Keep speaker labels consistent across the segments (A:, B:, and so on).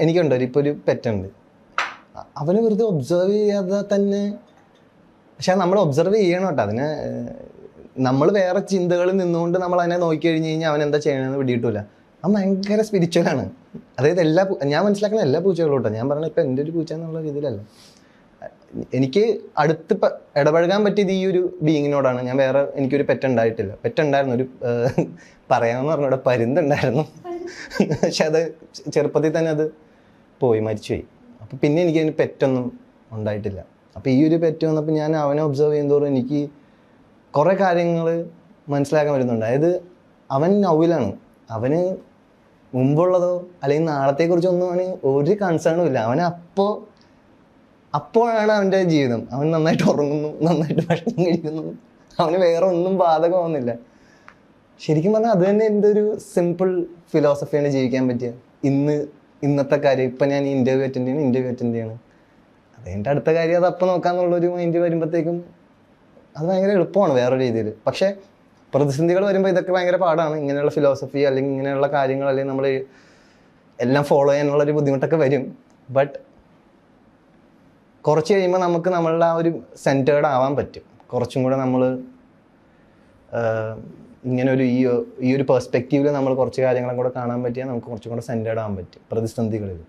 A: എനിക്കുണ്ട് ഇപ്പോൾ ഒരു പെറ്റുണ്ട്. അവന് വെറുതെ ഒബ്സർവ് ചെയ്യാതെ തന്നെ, പക്ഷെ നമ്മൾ ഒബ്സർവ് ചെയ്യണം കേട്ടോ. അതിന് നമ്മൾ വേറെ ചിന്തകളിൽ നിന്നുകൊണ്ട് നമ്മൾ അതിനെ നോക്കി കഴിഞ്ഞ് കഴിഞ്ഞാൽ അവൻ എന്താ ചെയ്യണമെന്ന് പിടിയിട്ടില്ല. അവൻ ഭയങ്കര സ്പിരിച്വലാണ്. അതായത് ഞാൻ മനസ്സിലാക്കുന്ന എല്ലാ പൂച്ചകളും കേട്ടോ, ഞാൻ പറഞ്ഞ ഇപ്പം എൻ്റെ ഒരു പൂച്ച എന്നുള്ള രീതിയിലല്ല. എനിക്ക് അടുത്ത് ഇടപഴകാൻ പറ്റിയത് ഈ ഒരു ബീയിങ്ങിനോടാണ്. ഞാൻ വേറെ എനിക്കൊരു പെറ്റുണ്ടായിട്ടില്ല. പെറ്റുണ്ടായിരുന്നു, ഒരു പറയാമെന്ന് പറഞ്ഞ ഇവിടെ പരുന്തുണ്ടായിരുന്നു. പക്ഷെ അത് ചെറുപ്പത്തിൽ തന്നെ അത് മരിച്ചുപോയി. അപ്പോൾ പിന്നെ എനിക്കതിന് പെറ്റൊന്നും ഉണ്ടായിട്ടില്ല. അപ്പോൾ ഈ ഒരു പെറ്റ് വന്നപ്പോൾ ഞാൻ അവനെ ഒബ്സർവ് ചെയ്യുന്നതോറും എനിക്ക് കുറേ കാര്യങ്ങൾ മനസ്സിലാക്കാൻ വരുന്നുണ്ട്. അതായത് അവൻ നൗവിലാണ്. അവന് മുമ്പുള്ളതോ അല്ലെങ്കിൽ നാളത്തെക്കുറിച്ചൊന്നും അവന് ഒരു കൺസേണും ഇല്ല. അവന് അപ്പോഴാണ് അവൻ്റെ ജീവിതം. അവൻ നന്നായിട്ട് ഉറങ്ങുന്നു, നന്നായിട്ട് ഭക്ഷണം കഴിക്കുന്നു, അവന് വേറെ ഒന്നും ബാധകമാവുന്നില്ല. ശരിക്കും പറഞ്ഞാൽ അത് തന്നെ എൻ്റെ ഒരു സിമ്പിൾ ഫിലോസഫിയാണ് ജീവിക്കാൻ പറ്റിയ. ഇന്നത്തെ കാര്യം ഇപ്പം ഞാൻ ഇൻ്റർവ്യൂ അറ്റൻഡ് ചെയ്യണം. അതിൻ്റെ അടുത്ത കാര്യം അത് അപ്പം നോക്കാമെന്നുള്ളൊരു മൈൻഡ് വരുമ്പോഴത്തേക്കും അത് ഭയങ്കര എളുപ്പമാണ് വേറൊരു രീതിയിൽ. പക്ഷേ പ്രതിസന്ധികൾ വരുമ്പോൾ ഇതൊക്കെ ഭയങ്കര പാടാണ്. ഇങ്ങനെയുള്ള ഫിലോസഫി അല്ലെങ്കിൽ ഇങ്ങനെയുള്ള കാര്യങ്ങൾ അല്ലെങ്കിൽ നമ്മൾ എല്ലാം ഫോളോ ചെയ്യാനുള്ളൊരു ബുദ്ധിമുട്ടൊക്കെ വരും. ബട്ട് കുറച്ച് കഴിയുമ്പോൾ നമുക്ക് നമ്മളുടെ ആ ഒരു സെൻറ്റേർഡ് ആവാൻ പറ്റും. കുറച്ചും കൂടെ നമ്മൾ ഇങ്ങനെ ഒരു ഈ ഒരു പെർസ്പെക്റ്റീവിൽ നമ്മൾ കുറച്ച് കാര്യങ്ങളും കൂടെ കാണാൻ പറ്റിയാൽ നമുക്ക് കുറച്ചും കൂടെ സെൻറ്റേർഡ് ആവാൻ പറ്റും പ്രതിസന്ധികളിൽ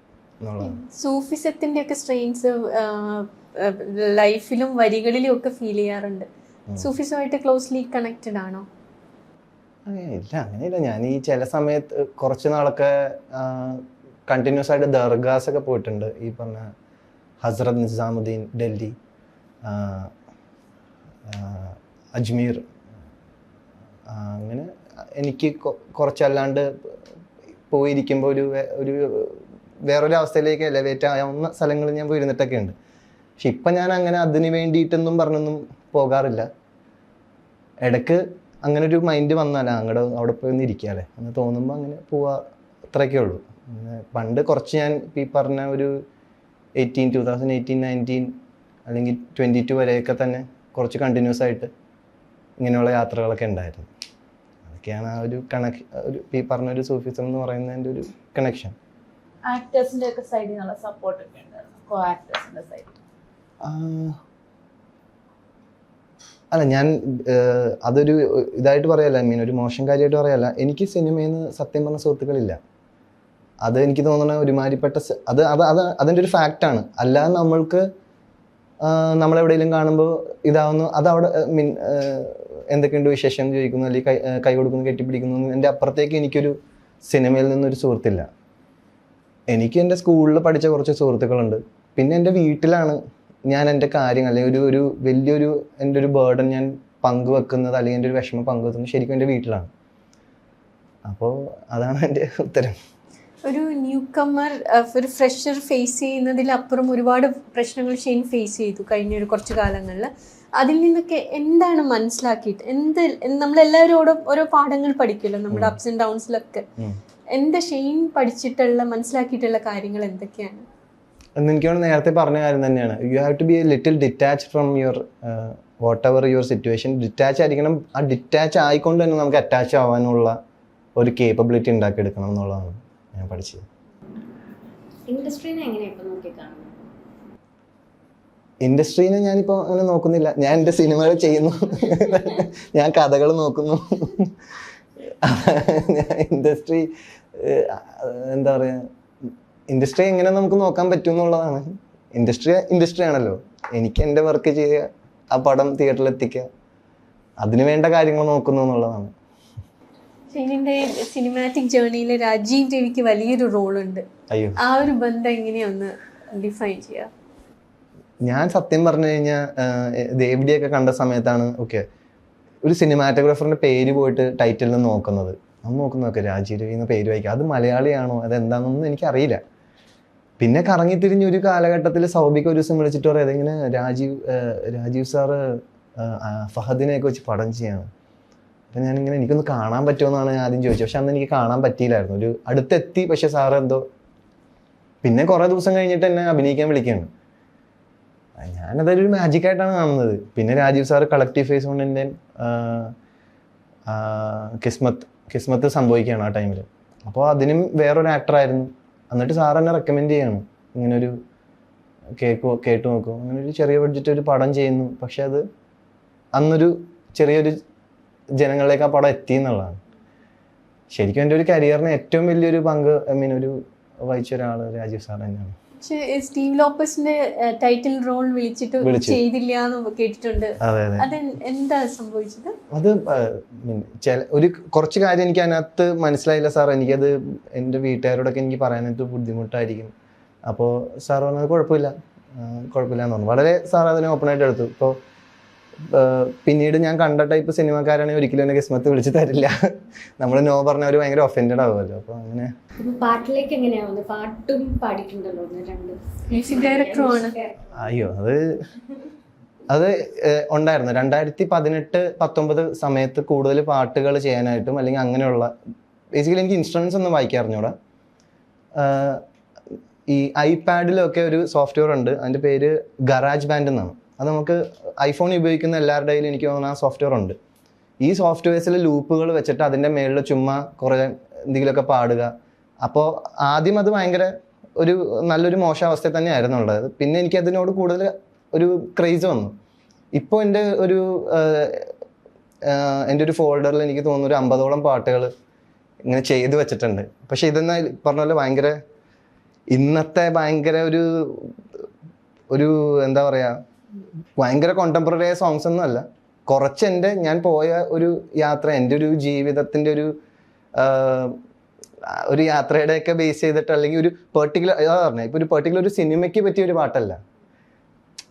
A: എന്നുള്ളതാണ്.
B: സൂഫിസത്തിൻ്റെ ഒക്കെ സ്ട്രെയിൻസ് ലൈഫിലും വരികളിലും ഒക്കെ ഫീൽ ചെയ്യാറുണ്ട്. സൂഫിസമായിട്ട് ക്ലോസ്ലി കണക്റ്റഡ് ആണോ?
A: ഇല്ല, അങ്ങനെയില്ല. ഞാൻ ഈ ചില സമയത്ത് കുറച്ച് നാളൊക്കെ കണ്ടിന്യൂസ് ആയിട്ട് ദർഗാസ് ഒക്കെ പോയിട്ടുണ്ട്. ഈ പറഞ്ഞ ഹസ്രത് നിസാമുദ്ദീൻ ഡൽഹി, അജ്മീർ, അങ്ങനെ എനിക്ക് കുറച്ചല്ലാണ്ട് പോയിരിക്കുമ്പോൾ ഒരു വേറൊരു അവസ്ഥയിലേക്ക് എലവേറ്റ് ആവുന്ന സ്ഥലങ്ങളിൽ ഞാൻ പോയിരുന്നിട്ടൊക്കെ ഉണ്ട്. പക്ഷെ ഇപ്പം ഞാൻ അങ്ങനെ അതിന് വേണ്ടിയിട്ടൊന്നും പറഞ്ഞൊന്നും പോകാറില്ല. ഇടയ്ക്ക് അങ്ങനെ ഒരു മൈൻഡ് വന്നാൽ അവിടെ പോയി ഒന്ന് ഇരിക്കാല്ലേ എന്ന് തോന്നുമ്പോൾ അങ്ങനെ പോവാ, അത്രയൊക്കെ ഉള്ളൂ. പണ്ട് കുറച്ച് ഞാൻ ഈ പറഞ്ഞ ഒരു 2018, 19 അല്ലെങ്കിൽ 22 വരെയൊക്കെ തന്നെ കുറച്ച് കണ്ടിന്യൂസ് ആയിട്ട് ഇങ്ങനെയുള്ള യാത്രകളൊക്കെ ഉണ്ടായിരുന്നു. അതൊക്കെയാണ് ആ ഒരു ഈ പറഞ്ഞൊരു സൂഫിസം എന്ന് പറയുന്നതിൻ്റെ ഒരു കണക്ഷൻ.
C: ആക്ടേഴ്സിന്റെ ഒക്കെ സൈഡിൽ നിന്നുള്ള സപ്പോർട്ട് ഒക്കെ ഉണ്ടായിരുന്നു, കോ ആക്ടേഴ്സിന്റെ സൈഡിൽ?
A: അല്ല, ഞാൻ അതൊരു ഇതായിട്ട് പറയല്ല, ഒരു മോശം കാര്യമായിട്ട് പറയല്ല. എനിക്ക് സിനിമയിൽ നിന്ന് സത്യം പറഞ്ഞ സുഹൃത്തുക്കളില്ല. അത് എനിക്ക് തോന്നുന്ന ഒരുമാതിരിപ്പെട്ട അതിൻ്റെ ഒരു ഫാക്റ്റാണ്. അല്ലാതെ നമ്മൾക്ക് നമ്മളെവിടെയെങ്കിലും കാണുമ്പോൾ ഇതാവുന്നു, അതവിടെ എന്തൊക്കെയുണ്ട് വിശേഷം ചോദിക്കുന്നു, അല്ലെങ്കിൽ കൈ കൊടുക്കുന്നു, കെട്ടിപ്പിടിക്കുന്നു. എൻ്റെ അപ്പുറത്തേക്ക് എനിക്കൊരു സിനിമയിൽ നിന്നൊരു സുഹൃത്തില്ല. എനിക്ക് എൻ്റെ സ്കൂളിൽ പഠിച്ച കുറച്ച് സുഹൃത്തുക്കളുണ്ട്. പിന്നെ എൻ്റെ വീട്ടിലാണ് ഞാൻ എൻ്റെ കാര്യങ്ങൾ അല്ലെങ്കിൽ ഒരു വലിയൊരു എൻ്റെ ഒരു ബേർഡൻ ഞാൻ പങ്കുവെക്കുന്നത് അല്ലെങ്കിൽ എൻ്റെ ഒരു വിഷമം പങ്കുവെക്കുന്നത് ശരിക്കും എൻ്റെ വീട്ടിലാണ്. അപ്പോൾ അതാണ് എൻ്റെ ഉത്തരം.
B: ഒരു ന്യൂ കമ്മർ, ഒരു ഫ്രഷർ ഫേസ് ചെയ്യുന്നതിലപ്പുറം ഒരുപാട് പ്രശ്നങ്ങൾ ഷെയ്ൻ ഫേസ് ചെയ്തു കഴിഞ്ഞ കുറച്ച് കാലങ്ങളിൽ. അതിൽ നിന്നൊക്കെ എന്താണ് മനസ്സിലാക്കിയിട്ട് നമ്മളെല്ലാവരും ഓരോ പാഠങ്ങൾ പഠിക്കുമല്ലോ നമ്മുടെ അപ്സ് ആൻഡ് ഡൗൺസിലൊക്കെ. എന്താ ഷെയ്ൻ പഠിച്ചിട്ടുള്ള മനസ്സിലാക്കിയിട്ടുള്ള കാര്യങ്ങൾ എന്തൊക്കെയാണ്?
A: എനിക്ക് നേരത്തെ പറഞ്ഞ കാര്യം തന്നെയാണ്. You have to be a little detach from your whatever your situation. Detach ആയിരിക്കണം. ആ ഡിറ്റാച്ച് ആയിക്കൊണ്ട് തന്നെ നമുക്ക് അറ്റാച്ച് ആവാനുള്ള ഒരു കേപ്പബിലിറ്റി ഉണ്ടാക്കിയെടുക്കണം എന്നുള്ളതാണ് ഞാൻ പഠിച്ചത്. ഇൻഡസ്ട്രീനെ ഞാനിപ്പോൾ അങ്ങനെ നോക്കുന്നില്ല. ഞാൻ എൻ്റെ സിനിമകൾ ചെയ്യുന്നു, ഞാൻ കഥകൾ നോക്കുന്നു. ഇൻഡസ്ട്രി എന്താ പറയുക, ഇൻഡസ്ട്രി എങ്ങനെ നമുക്ക് നോക്കാൻ പറ്റും എന്നുള്ളതാണ്. ഇൻഡസ്ട്രി ആണല്ലോ. എനിക്ക് എൻ്റെ വർക്ക് ചെയ്യുക, ആ പടം തിയേറ്ററിൽ എത്തിക്കുക, അതിന് വേണ്ട കാര്യങ്ങൾ നോക്കുന്നു എന്നുള്ളതാണ്.
B: ഷെയ്നിന്റെ സിനിമാറ്റിക് ജേർണിയിൽ രാജീവ് രവിക്ക് വലിയൊരു റോളുണ്ട്. ആ ഒരു ബന്ധം എങ്ങനെയൊന്ന് ഡിഫൈൻ ചെയ്യാം?
A: ഞാൻ സത്യം പറഞ്ഞു കഴിഞ്ഞാൽ ദേവിഡിയൊക്കെ കണ്ട സമയത്താണ് ഒരു സിനിമാറ്റോഗ്രാഫറിന്റെ പേര് പോയിട്ട് ടൈറ്റിൽ നിന്ന് നോക്കുന്നത്. നോക്കുന്നതൊക്കെ രാജീവ് രവി എന്ന പേര് വായിക്കുക. അത് മലയാളിയാണോ അതെന്താണെന്നൊന്നും എനിക്കറിയില്ല. പിന്നെ കറങ്ങിത്തിരിഞ്ഞ് ഒരു കാലഘട്ടത്തിൽ സൗബിക്ക് ഒരു ദിവസം വിളിച്ചിട്ട് പറയാം, അതെങ്ങനെ രാജീവ് സാറ് ഫഹദിനെയൊക്കെ വെച്ച് പടം ചെയ്യാണ്. അപ്പം ഞാനിങ്ങനെ എനിക്കൊന്ന് കാണാൻ പറ്റുമെന്നാണ് ഞാൻ ആദ്യം ചോദിച്ചത്. പക്ഷെ അന്ന് എനിക്ക് കാണാൻ പറ്റിയില്ലായിരുന്നു. ഒരു അടുത്തെത്തി, പക്ഷെ സാറ് എന്തോ പിന്നെ കുറേ ദിവസം കഴിഞ്ഞിട്ട് എന്നെ അഭിനയിക്കാൻ വിളിക്കുകയാണ്. ഞാനതൊരു മാജിക്കായിട്ടാണ് കാണുന്നത്. പിന്നെ Rajeev sir collective face കൊണ്ടിൻ്റെ Kismath സംഭവിക്കുകയാണ് ആ ടൈമിൽ. അപ്പോൾ അതിനും വേറൊരു ആക്ടറായിരുന്നു. എന്നിട്ട് സാർ എന്നെ റെക്കമെൻഡ് ചെയ്യാണ്, ഇങ്ങനൊരു കേട്ട് നോക്കും, അങ്ങനെ ഒരു ചെറിയ ബഡ്ജറ്റ് ഒരു പടം ചെയ്യുന്നു. പക്ഷെ അത് അന്നൊരു ചെറിയൊരു ജനങ്ങളിലേക്ക് ആ പടം എത്തി എന്നുള്ളതാണ്. ശരിക്കും എൻ്റെ ഒരു കരിയറിന് ഏറ്റവും വലിയൊരു പങ്ക് ഒരു വഹിച്ച ഒരാൾ രാജീവ് സാർ തന്നെയാണ്.
B: പക്ഷേ സ്റ്റീവ് ലോപ്പസിന്റെ ടൈറ്റിൽ റോൾ വിളിച്ചിട്ട് ചെയ്തില്ല എന്ന് കേട്ടിട്ടുണ്ട്. അത് എന്താ സംഭവിച്ചത്? അത്
A: ഒരു കുറച്ച് കാര്യം എനിക്ക് അതിനകത്ത് മനസ്സിലായില്ല സാർ. എനിക്കത് എൻ്റെ വീട്ടുകാരോടൊക്കെ എനിക്ക് പറയാനായിട്ട് ബുദ്ധിമുട്ടായിരിക്കും. അപ്പോൾ സാർ പറഞ്ഞത് കുഴപ്പമില്ല എന്ന് പറഞ്ഞു. വളരെ സാർ അതിനെ ഓപ്പണായിട്ട് എടുത്തു. ഇപ്പോൾ പിന്നീട് ഞാൻ കണ്ട ടൈപ്പ് സിനിമക്കാരാണെങ്കിൽ ഒരിക്കലും എന്നെ കിസ്മത്ത് വിളിച്ച് തരില്ല. നമ്മൾ നോ പറഞ്ഞവർ ഭയങ്കര ഒഫൻഡഡ് ആവുമല്ലോ. അപ്പോൾ അങ്ങനെ
D: പാട്ടിലേക്ക് എങ്ങനെയാവുന്നത്? പാട്ടും പാടിയിട്ടുണ്ടല്ലോ
B: മ്യൂസിക് ഡയറക്ടറുമാണ്.
A: അയ്യോ അത് ഉണ്ടായിരുന്നു 2018-19 സമയത്ത് കൂടുതൽ പാട്ടുകൾ ചെയ്യാനായിട്ടും അല്ലെങ്കിൽ അങ്ങനെയുള്ള ബേസിക്കലി എനിക്ക് ഇൻസ്ട്രുമെന്റ്സ് ഒന്നും വായിക്കാൻ അറിഞ്ഞൂടാ. ഈ ഐപാഡിലൊക്കെ ഒരു സോഫ്റ്റ്വെയർ ഉണ്ട്, അതിൻ്റെ പേര് ഗറാജ് ബാൻഡ് എന്നാണ്. അത് നമുക്ക് ഐഫോൺ ഉപയോഗിക്കുന്ന എല്ലാവരുടെ കയ്യിലും എനിക്ക് തോന്നുന്ന ആ സോഫ്റ്റ്വെയർ ഉണ്ട്. ഈ സോഫ്റ്റ്വെയർസിൽ ലൂപ്പുകൾ വെച്ചിട്ട് അതിൻ്റെ മേളിൽ ചുമ്മാ കുറേ എന്തെങ്കിലുമൊക്കെ പാടുക. അപ്പോൾ ആദ്യം അത് ഭയങ്കര ഒരു നല്ലൊരു മോശം അവസ്ഥയിൽ തന്നെയായിരുന്നു ഉള്ളത്. പിന്നെ എനിക്ക് അതിനോട് കൂടുതൽ ഒരു ക്രേസ് വന്നു. ഇപ്പോൾ എൻ്റെ ഒരു ഫോൾഡറിൽ എനിക്ക് തോന്നുന്നു ഒരു 50ഓളം പാട്ടുകൾ ഇങ്ങനെ ചെയ്ത് വെച്ചിട്ടുണ്ട്. പക്ഷെ ഇതെന്നാ പറഞ്ഞ പോലെ ഭയങ്കര ഇന്നത്തെ ഭയങ്കര ഒരു എന്താ പറയുക, ഭയങ്കര കോണ്ടംപററി ആയ സോങ്സ് ഒന്നും അല്ല. കുറച്ച് ഞാൻ പോയ ഒരു യാത്ര, എൻ്റെ ഒരു ജീവിതത്തിൻ്റെ ഒരു യാത്രയുടെയൊക്കെ ബേസ് ചെയ്തിട്ട്, അല്ലെങ്കിൽ ഒരു പെർട്ടിക്കുലർ പറഞ്ഞാൽ ഇപ്പോൾ ഒരു പെർട്ടിക്കുലർ ഒരു സിനിമയ്ക്ക് പറ്റിയ ഒരു പാട്ടല്ല,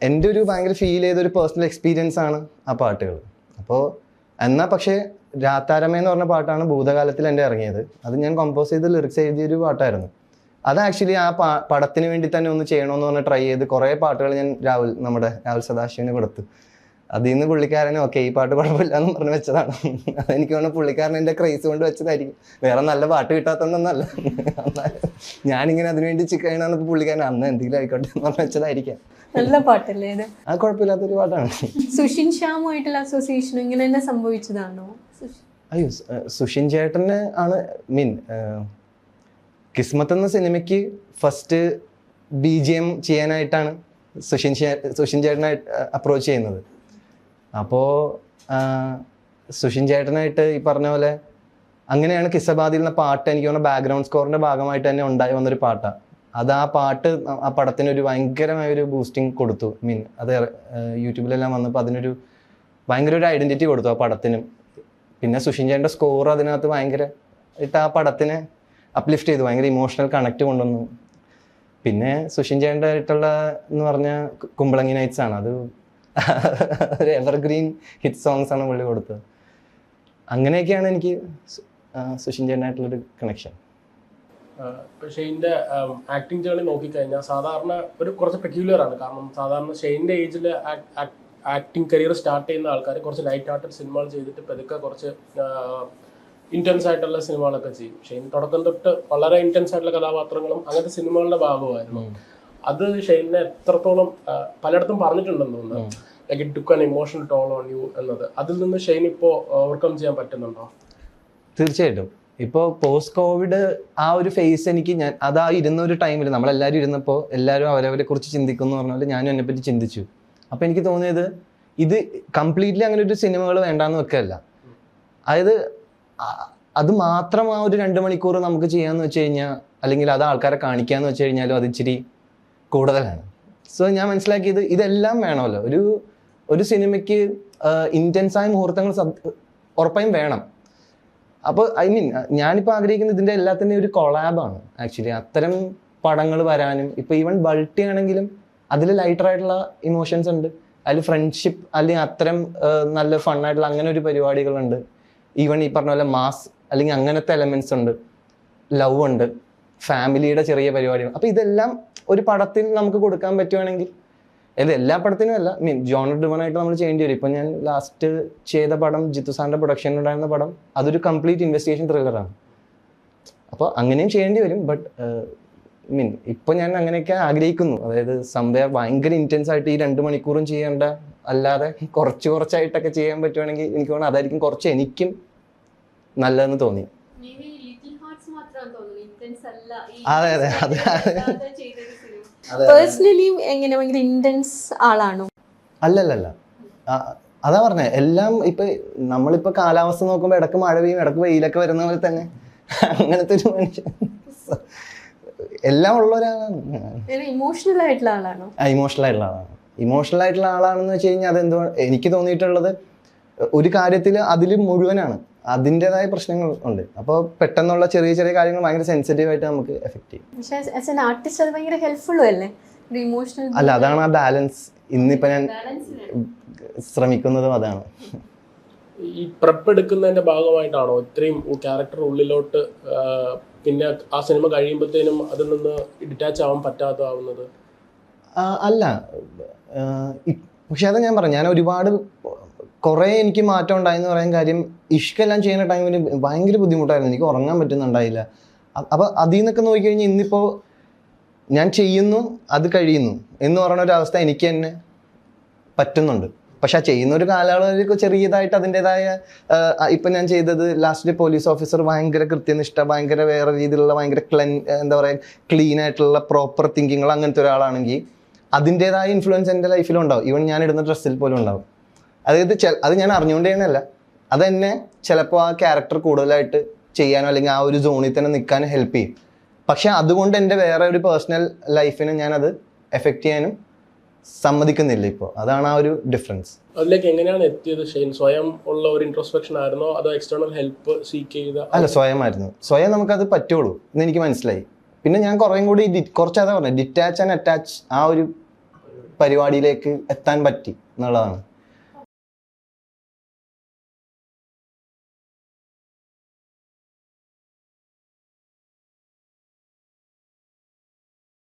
A: എൻ്റെ ഒരു ഭയങ്കര ഫീൽ ചെയ്ത ഒരു പേഴ്സണൽ എക്സ്പീരിയൻസ് ആണ് ആ പാട്ടുകൾ. അപ്പോൾ എന്നാൽ പക്ഷേ രാത്താരമ എന്ന് പറഞ്ഞ പാട്ടാണ് ഭൂതകാലത്തിൽ എൻ്റെ ഇറങ്ങിയത്. അത് ഞാൻ കമ്പോസ് ചെയ്ത് ലിറിക്സ് എഴുതിയൊരു പാട്ടായിരുന്നു. അത് ആക്ച്വലി ആ പടത്തിന് വേണ്ടി തന്നെ ഒന്ന് ചെയ്യണമെന്ന് പറഞ്ഞ് ട്രൈ ചെയ്ത് കുറേ പാട്ടുകൾ ഞാൻ നമ്മുടെ രാഹുൽ സദാശിവന് കൊടുത്തു. അതിൽ നിന്ന് പുള്ളിക്കാരന് ഓക്കെ ഈ പാട്ട് കുഴപ്പമില്ല എന്ന് പറഞ്ഞ് വെച്ചതാണ്. അതെനിക്ക് തോന്നുന്നു പുള്ളിക്കാരൻ എൻ്റെ ക്രൈസ് കൊണ്ട് വെച്ചതായിരിക്കും, വേറെ നല്ല പാട്ട് കിട്ടാത്തതൊന്നല്ല. ഞാനിങ്ങനെ അതിനുവേണ്ടി ചിക്കനാണ് പുള്ളിക്കാരൻ അന്ന് എന്തെങ്കിലും ആയിക്കോട്ടെ എന്ന് പറഞ്ഞ് വെച്ചതായിരിക്കാം.
B: നല്ല പാട്ടല്ലേ ഇത്?
A: അത് കുഴപ്പമില്ലാത്തൊരു പാട്ടാണ്.
B: സുഷിൻ ശ്യാമുമായിട്ടുള്ള അസോസിയേഷൻ ഇങ്ങനെ തന്നെ സംഭവിച്ചതാണോ?
A: അയ്യോ, സുഷിൻ ചേട്ടന് ആണ് കിസ്മത്ത് എന്ന സിനിമയ്ക്ക് ഫസ്റ്റ് BGM ചെയ്യാനായിട്ടാണ് സുഷിൻ ചേട്ടനായിട്ട് അപ്രോച്ച് ചെയ്യുന്നത്. അപ്പോൾ സുഷിൻ ചേട്ടനായിട്ട് ഈ പറഞ്ഞ പോലെ അങ്ങനെയാണ് കിസ്സബാദിൽ എന്ന പാട്ട് എനിക്ക് തോന്നുന്ന ബാക്ക്ഗ്രൗണ്ട് സ്കോറിൻ്റെ ഭാഗമായിട്ട് തന്നെ ഉണ്ടായി വന്നൊരു പാട്ടാണ്. അത് ആ പാട്ട് ആ പടത്തിനൊരു ഭയങ്കരമായൊരു ബൂസ്റ്റിംഗ് കൊടുത്തു. അത് യൂട്യൂബിലെല്ലാം വന്നപ്പോൾ അതിനൊരു ഭയങ്കര ഒരു ഐഡൻറ്റിറ്റി കൊടുത്തു ആ പടത്തിനും. പിന്നെ സുഷിൻ ചേട്ടൻ്റെ സ്കോർ അതിനകത്ത് ഭയങ്കരമായിട്ട് ആ പടത്തിനെ അപ്ലിഫ്റ്റ് ചെയ്തു, ഭയങ്കര ഇമോഷണൽ കണക്റ്റ് കൊണ്ടുവന്നു. പിന്നെ സുഷിൻ ചേട്ടൻ്റെ ആയിട്ടുള്ള എന്ന് പറഞ്ഞാൽ കുമ്പളങ്ങി നൈറ്റ്സ് ആണ്. അത് ഒരു എവർഗ്രീൻ ഹിറ്റ് സോങ്സ് ആണ് പുള്ളി കൊടുത്തത്. അങ്ങനെയൊക്കെയാണ് എനിക്ക് സുഷിൻ ചേട്ടനായിട്ടുള്ളൊരു കണക്ഷൻ.
E: ഷെയ്ൻ്റെ ആക്ടിങ് ജേർണി നോക്കിക്കഴിഞ്ഞാൽ സാധാരണ കുറച്ച് പെക്യൂലിയർ ആണ്. കാരണം സാധാരണ ഷെയ്ൻ്റെ ഏജിൽ ആക്ടിങ് കരിയർ സ്റ്റാർട്ട് ചെയ്യുന്ന ആൾക്കാർ കുറച്ച് ലൈറ്റ് ഹാർട്ടഡ് സിനിമകൾ ചെയ്തിട്ട് പതുക്കെ കുറച്ച് ഇൻറ്റൻസ് ആയിട്ടുള്ള സിനിമകളൊക്കെ ചെയ്യും. ഷെയ്ൻ തുടക്കം തൊട്ട് വളരെ ഇൻറ്റൻസ് ആയിട്ടുള്ള കഥാപാത്രങ്ങളും അങ്ങനത്തെ സിനിമകളുടെ ഭാഗമായിരുന്നു. അത് ഷെയ്നെ എത്രത്തോളം പലയിടത്തും പറഞ്ഞിട്ടുണ്ടെന്ന് തോന്നുന്നു, like it took an emotional toll on you എന്നത്. അതിൽ നിന്ന് ഷെയ്ൻ ഇപ്പോൾ ഓവർകം ചെയ്യാൻ പറ്റുന്നുണ്ടോ?
A: തീർച്ചയായിട്ടും. ഇപ്പോൾ പോസ്റ്റ് കോവിഡ് ആ ഒരു ഫേസ് എനിക്ക് അതാ ഇരുന്ന ഒരു ടൈമിൽ നമ്മളെല്ലാവരും ഇരുന്നപ്പോൾ എല്ലാവരും അവരവരെ കുറിച്ച് ചിന്തിക്കുന്നു എന്ന് പറഞ്ഞാൽ ഞാനും എന്നെപ്പറ്റി ചിന്തിച്ചു. അപ്പോൾ എനിക്ക് തോന്നിയത് ഇത് കംപ്ലീറ്റ്ലി അങ്ങനെ ഒരു സിനിമകൾ വേണ്ടാന്ന് വെക്കല്ല. അതായത് അത് മാത്രം ആ ഒരു 2 മണിക്കൂർ നമുക്ക് ചെയ്യാന്ന് വെച്ച് കഴിഞ്ഞാൽ, അല്ലെങ്കിൽ അത് ആൾക്കാരെ കാണിക്കാന്ന് വെച്ച് കഴിഞ്ഞാലും അത് ഇച്ചിരി കൂടുതലാണ്. സോ ഞാൻ മനസ്സിലാക്കിയത് ഇതെല്ലാം വേണമല്ലോ. ഒരു സിനിമയ്ക്ക് ഇൻറ്റൻസായ മുഹൂർത്തങ്ങൾ ഉറപ്പായും വേണം. അപ്പോൾ ഞാനിപ്പോൾ ആഗ്രഹിക്കുന്നത് ഇതിൻ്റെ എല്ലാത്തിൻ്റെയും ഒരു കൊളാബാണ് ആക്ച്വലി. അത്തരം പടങ്ങൾ വരാനും, ഇപ്പോൾ ഈവൻ ബൾട്ടി ആണെങ്കിലും അതിൽ ലൈറ്ററായിട്ടുള്ള ഇമോഷൻസ് ഉണ്ട്, അതിൽ ഫ്രണ്ട്ഷിപ്പ് അല്ലെങ്കിൽ അത്തരം നല്ല ഫണ്ണായിട്ടുള്ള അങ്ങനെ ഒരു പരിപാടികളുണ്ട്. ഈവൻ ഈ പറഞ്ഞ പോലെ മാസ് അല്ലെങ്കിൽ അങ്ങനത്തെ എലമെന്റ്സ് ഉണ്ട്, ലവ് ഉണ്ട്, ഫാമിലിയുടെ ചെറിയ പരിപാടികൾ. അപ്പോൾ ഇതെല്ലാം ഒരു പടത്തിൽ നമുക്ക് കൊടുക്കാൻ പറ്റുവാണെങ്കിൽ, അതായത് എല്ലാ പടത്തിനും അല്ല, ജോണർ ഡ്രിവൺ ആയിട്ട് നമ്മൾ ചെയ്യേണ്ടി വരും. ഇപ്പം ഞാൻ ലാസ്റ്റ് ചെയ്ത പടം ജിത്തു സാറിൻ്റെ പ്രൊഡക്ഷനിലുണ്ടായിരുന്ന പടം അതൊരു കംപ്ലീറ്റ് ഇൻവെസ്റ്റിഗേഷൻ ത്രില്ലറാണ്. അപ്പോൾ അങ്ങനെയും ചെയ്യേണ്ടി വരും. ബട്ട് ഇപ്പം ഞാൻ അങ്ങനെയൊക്കെ ആഗ്രഹിക്കുന്നു. അതായത് സംഭവം ഭയങ്കര ഇൻറ്റൻസ് ആയിട്ട് ഈ 2 മണിക്കൂറും ചെയ്യേണ്ട, അല്ലാതെ കുറച്ചായിട്ടൊക്കെ ചെയ്യാൻ പറ്റുവാണെങ്കിൽ എനിക്ക് തോന്നുന്നു അതായിരിക്കും കുറച്ച് എനിക്കും നല്ലതെന്ന് തോന്നി.
B: ലിറ്റിൽ ഹാർട്ട്സ് മാത്രമാണ് തോന്നുന്നു ഇൻറ്റൻസ് അല്ല ഈ
A: അതെ അതെ അതെ
B: പേഴ്സണലി എങ്ങനെ ഭയങ്കര ഇന്റൻസ് ആളാണോ?
A: അല്ലല്ലല്ല, അതാ പറഞ്ഞേ, എല്ലാം ഇപ്പൊ നമ്മളിപ്പോ കാലാവസ്ഥ നോക്കുമ്പോ ഇടക്ക് മഴ പെയ്യും ഇടക്ക് വെയിലൊക്കെ വരുന്ന പോലെ തന്നെ അങ്ങനത്തെ ഒരു മനുഷ്യൻ എല്ലാം ഉള്ള ഒരാളാണ്.
B: ഇമോഷണൽ ആയിട്ടുള്ള ആളാണോ?
A: ഇമോഷണൽ ആയിട്ടുള്ള ആളാണ്. ഇമോഷണൽ ആയിട്ടുള്ള ആളാണെന്ന് വെച്ച് കഴിഞ്ഞാൽ അതെന്തോ എനിക്ക് തോന്നിയിട്ടുള്ളത് ഒരു കാര്യത്തിൽ അതിൽ മുഴുവനാണ്, അതിൻ്റെതായ പ്രശ്നങ്ങൾ ഉണ്ട്. അപ്പോൾ പെട്ടെന്നുള്ള ചെറിയ ചെറിയ കാര്യങ്ങൾ ഭയങ്കര സെൻസിറ്റീവ് ആയിട്ട് നമുക്ക് എഫക്ട് ചെയ്യും.
B: പക്ഷേ ആസ് എൻ ആർട്ടിസ്റ്റ് അത് ഭയങ്കര ഹെൽപ്ഫുള്ളും അല്ലേ, ഒരു ഇമോഷണൽ.
A: അല്ല, അതാണ് ആ ബാലൻസ് ഇന്നിപ്പോ ഞാൻ ശ്രമിക്കുന്നതും അതാണ്.
E: ഈ പ്രെപ്പ് എടുക്കുന്നതിന്റെ ഭാഗമായിട്ടാണോ ഇത്രയും ക്യാരക്ടർ ഉള്ളിലോട്ട് പിന്നെ ആ സിനിമ കഴിയുമ്പോഴത്തേനും അതിൽ നിന്ന് ഡിറ്റാച്ച് ആവാൻ പറ്റാത്തതാവുന്നത്?
A: അല്ല, പക്ഷെ അത് ഞാൻ പറഞ്ഞു, ഞാൻ ഒരുപാട് കുറേ എനിക്ക് മാറ്റം ഉണ്ടായെന്ന് പറയാൻ കാര്യം ഇഷ്കെല്ലാം ചെയ്യുന്ന ടൈമിൽ ഭയങ്കര ബുദ്ധിമുട്ടായിരുന്നു, എനിക്ക് ഉറങ്ങാൻ പറ്റുന്നുണ്ടായില്ല. അപ്പോൾ അതിൽ നിന്നൊക്കെ നോക്കിക്കഴിഞ്ഞാൽ ഇന്നിപ്പോൾ ഞാൻ ചെയ്യുന്നു, അത് കഴിയുന്നു എന്ന് പറയുന്ന ഒരു അവസ്ഥ എനിക്ക് തന്നെ പറ്റുന്നുണ്ട്. പക്ഷെ ആ ചെയ്യുന്ന ഒരു കാലയളവിൽ ചെറിയതായിട്ട് അതിൻ്റെതായ ഇപ്പം ഞാൻ ചെയ്തത് ലാസ്റ്റ് പോലീസ് ഓഫീസർ ഭയങ്കര കൃത്യനിഷ്ഠ, ഭയങ്കര വേറെ രീതിയിലുള്ള ഭയങ്കര എന്താ പറയുക ക്ലീൻ ആയിട്ടുള്ള പ്രോപ്പർ തിങ്കിങ്ങുകൾ അങ്ങനത്തെ ഒരാളാണെങ്കിൽ അതിൻ്റെതായ ഇൻഫ്ലുവൻസ് എൻ്റെ ലൈഫിലും ഉണ്ടാവും. ഈവൻ ഞാൻ ഇടുന്ന ഡ്രസ്സിൽ പോലും ഉണ്ടാവും. അതായത് അത് ഞാൻ അറിഞ്ഞുകൊണ്ടേനല്ല, അതെന്നെ ചിലപ്പോൾ ആ ക്യാരക്ടർ കൂടുതലായിട്ട് ചെയ്യാനോ അല്ലെങ്കിൽ ആ ഒരു സോണിൽ തന്നെ നിൽക്കാനോ ഹെൽപ്പ് ചെയ്യും. പക്ഷെ അതുകൊണ്ട് എൻ്റെ വേറെ ഒരു പേഴ്സണൽ ലൈഫിനെ ഞാനത് എഫക്റ്റ് ചെയ്യാനും സമ്മതിക്കുന്നില്ല ഇപ്പോൾ. അതാണ് ആ ഒരു ഡിഫറൻസ്.
E: അതിലേക്ക് എങ്ങനെയാണ് എത്തിയത് ഷെയ്ൻ? സ്വയം ഉള്ള ഒരു ഇൻട്രോസ്പെക്ഷൻ ആയിരുന്നോ അതോ എക്സ്റ്റേണൽ ഹെൽപ്പ് സീക്ക് ചെയ്ത?
A: അല്ല, സ്വയമായിരുന്നു. സ്വയം നമുക്കത് പറ്റുള്ളൂ എന്ന് എനിക്ക് മനസ്സിലായി. പിന്നെ ഞാൻ കുറേയും കൂടി കുറച്ച് അതാ പറഞ്ഞത്, ഡിറ്റാച്ച് ആൻഡ് അറ്റാച്ച് ആ ഒരു പരിപാടിയിലേക്ക് എത്താൻ പറ്റി എന്നുള്ളതാണ്.